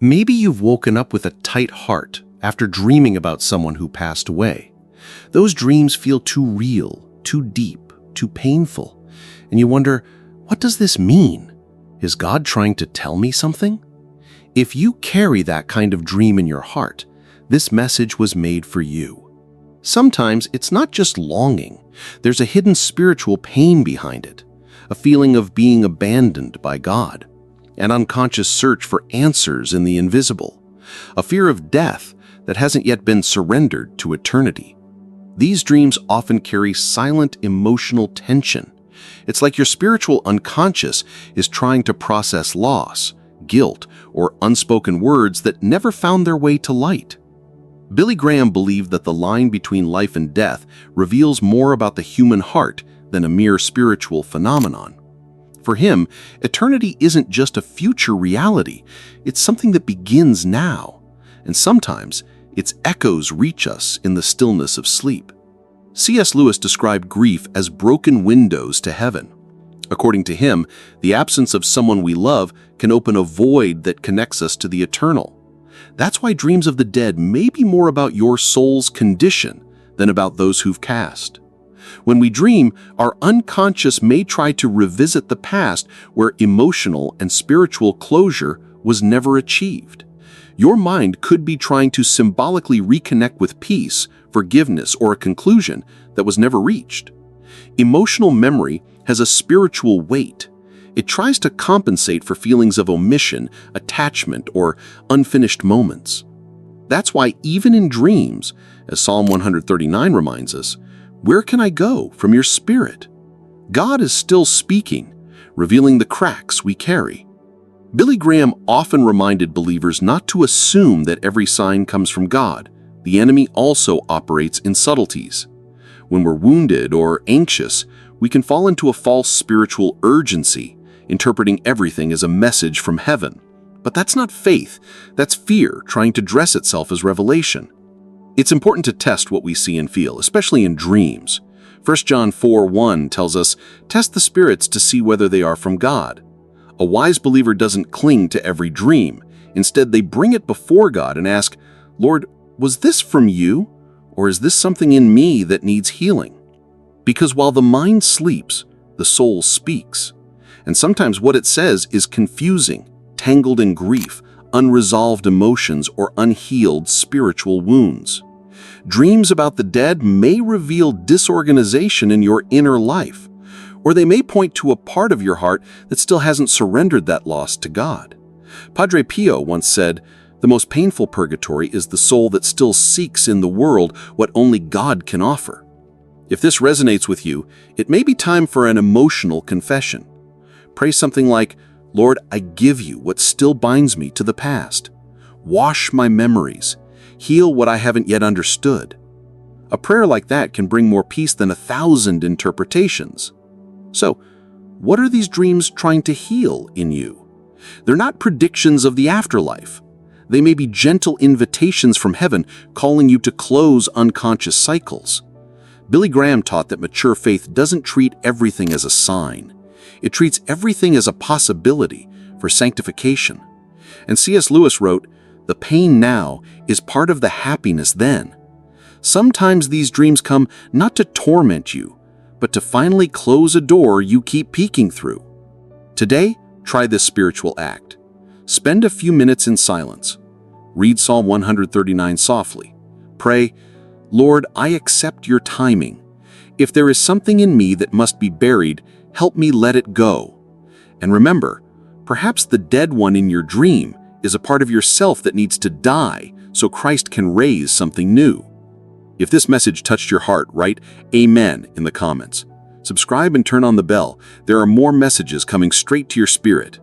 Maybe you've woken up with a tight heart after dreaming about someone who passed away. Those dreams feel too real, too deep, too painful, and you wonder, what does this mean? Is God trying to tell me something? If you carry that kind of dream in your heart, this message was made for you. Sometimes it's not just longing. There's a hidden spiritual pain behind it, a feeling of being abandoned by God, an unconscious search for answers in the invisible, a fear of death that hasn't yet been surrendered to eternity. These dreams often carry silent emotional tension. It's like your spiritual unconscious is trying to process loss, guilt, or unspoken words that never found their way to light. Billy Graham believed that the line between life and death reveals more about the human heart than a mere spiritual phenomenon. For him, eternity isn't just a future reality, it's something that begins now, and sometimes its echoes reach us in the stillness of sleep. C.S. Lewis described grief as broken windows to heaven. According to him, the absence of someone we love can open a void that connects us to the eternal. That's why dreams of the dead may be more about your soul's condition than about those who've passed. When we dream, our unconscious may try to revisit the past where emotional and spiritual closure was never achieved. Your mind could be trying to symbolically reconnect with peace, forgiveness, or a conclusion that was never reached. Emotional memory has a spiritual weight. It tries to compensate for feelings of omission, attachment, or unfinished moments. That's why even in dreams, as Psalm 139 reminds us, where can I go from your spirit? God is still speaking, revealing the cracks we carry. Billy Graham often reminded believers not to assume that every sign comes from God. The enemy also operates in subtleties. When we're wounded or anxious, we can fall into a false spiritual urgency, interpreting everything as a message from heaven. But that's not faith, that's fear trying to dress itself as revelation. It's important to test what we see and feel, especially in dreams. 1 John 4:1 tells us, "Test the spirits to see whether they are from God." A wise believer doesn't cling to every dream. Instead, they bring it before God and ask, "Lord, was this from you? Or is this something in me that needs healing?" Because while the mind sleeps, the soul speaks. And sometimes what it says is confusing, tangled in grief, unresolved emotions, or unhealed spiritual wounds. Dreams about the dead may reveal disorganization in your inner life, or they may point to a part of your heart that still hasn't surrendered that loss to God. Padre Pio once said, "The most painful purgatory is the soul that still seeks in the world what only God can offer." If this resonates with you, it may be time for an emotional confession. Pray something like, "Lord, I give you what still binds me to the past. Wash my memories. Heal what I haven't yet understood." A prayer like that can bring more peace than 1,000 interpretations. So, what are these dreams trying to heal in you? They're not predictions of the afterlife. They may be gentle invitations from heaven calling you to close unconscious cycles. Billy Graham taught that mature faith doesn't treat everything as a sign. It treats everything as a possibility for sanctification. And C.S. Lewis wrote, "The pain now is part of the happiness then." Sometimes these dreams come not to torment you, but to finally close a door you keep peeking through. Today, try this spiritual act. Spend a few minutes in silence. Read Psalm 139 softly. Pray, "Lord, I accept your timing. If there is something in me that must be buried, help me let it go." And remember, perhaps the dead one in your dream is a part of yourself that needs to die so Christ can raise something new. If this message touched your heart, write "Amen" in the comments. Subscribe and turn on the bell. There are more messages coming straight to your spirit.